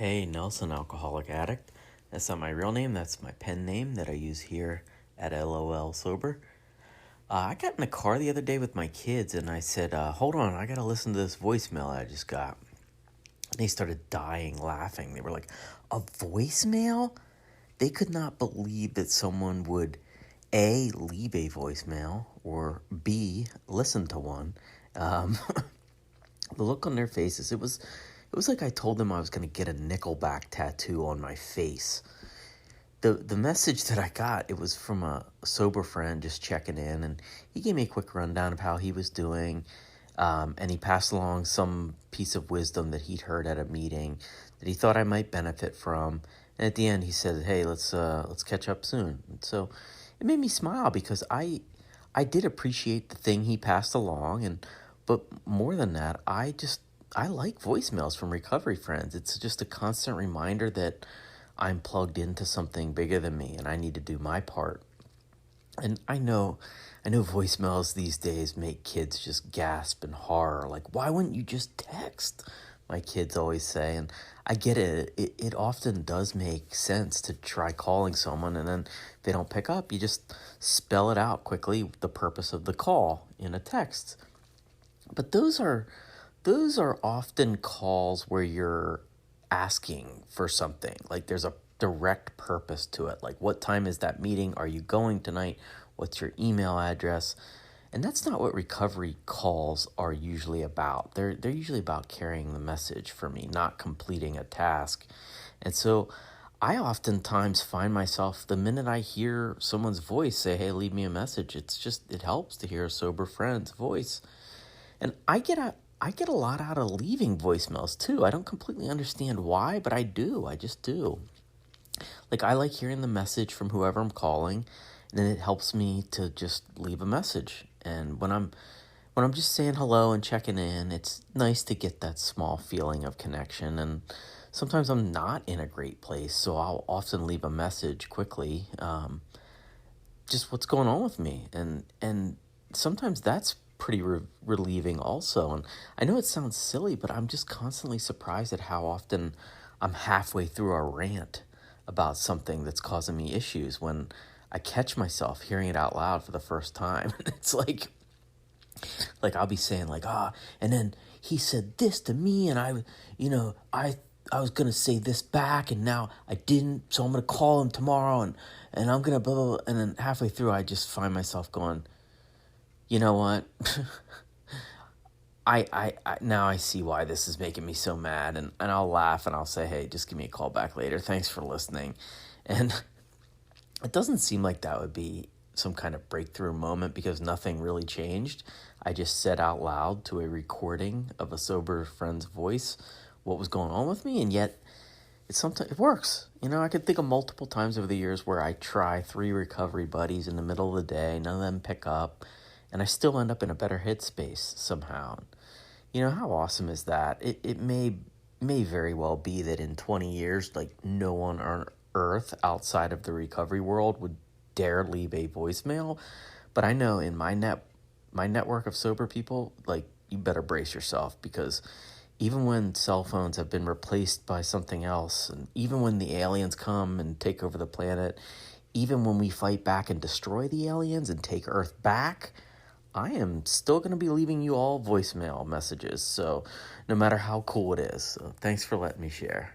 Hey, Nelson, alcoholic addict. That's not my real name, that's my pen name that I use here at LOL Sober. I got in the car the other day with my kids and I said, hold on, I gotta listen to this voicemail I just got. They started dying laughing. They were like, a voicemail? They could not believe that someone would A, leave a voicemail, or B, listen to one. Um, the look on their faces, it was like I told them I was going to get a Nickelback tattoo on my face. The message that I got, it was from a sober friend just checking in, and he gave me a quick rundown of how he was doing, and he passed along some piece of wisdom that he'd heard at a meeting that he thought I might benefit from. And at the end, he said, "Hey, let's catch up soon." And so it made me smile because I did appreciate the thing he passed along, but more than that, I like voicemails from recovery friends. It's just a constant reminder that I'm plugged into something bigger than me and I need to do my part. And I know voicemails these days make kids just gasp in horror. Like, why wouldn't you just text? My kids always say. And I get it. It often does make sense to try calling someone and then if they don't pick up, you just spell it out quickly, the purpose of the call in a text. But those are often calls where you're asking for something. Like there's a direct purpose to it. Like, what time is that meeting? Are you going tonight? What's your email address? And that's not what recovery calls are usually about. They're usually about carrying the message for me, not completing a task. And so I oftentimes find myself the minute I hear someone's voice say, "Hey, leave me a message," it helps to hear a sober friend's voice. And I get a lot out of leaving voicemails too. I don't completely understand why, but I do. I just do. Like, I like hearing the message from whoever I'm calling, and then it helps me to just leave a message. And when I'm just saying hello and checking in, it's nice to get that small feeling of connection. And sometimes I'm not in a great place, so I'll often leave a message quickly, just what's going on with me, and sometimes that's pretty relieving also. And I know it sounds silly, but I'm just constantly surprised at how often I'm halfway through a rant about something that's causing me issues when I catch myself hearing it out loud for the first time. It's like I'll be saying like, and then he said this to me, and I was gonna say this back, and now I didn't, so I'm gonna call him tomorrow, and I'm gonna blah, blah, blah. And then halfway through, I just find myself going, you know what? I now I see why this is making me so mad, and I'll laugh and I'll say, "Hey, just give me a call back later. Thanks for listening." And it doesn't seem like that would be some kind of breakthrough moment because nothing really changed. I just said out loud to a recording of a sober friend's voice what was going on with me, and yet it works. I could think of multiple times over the years where I try 3 recovery buddies in the middle of the day, none of them pick up, and I still end up in a better headspace somehow. How awesome is that? It may very well be that in 20 years, like, no one on earth outside of the recovery world would dare leave a voicemail. But I know in my network of sober people, like, you better brace yourself, because even when cell phones have been replaced by something else, and even when the aliens come and take over the planet, even when we fight back and destroy the aliens and take Earth back, I am still going to be leaving you all voicemail messages. So no matter how cool it is. So thanks for letting me share.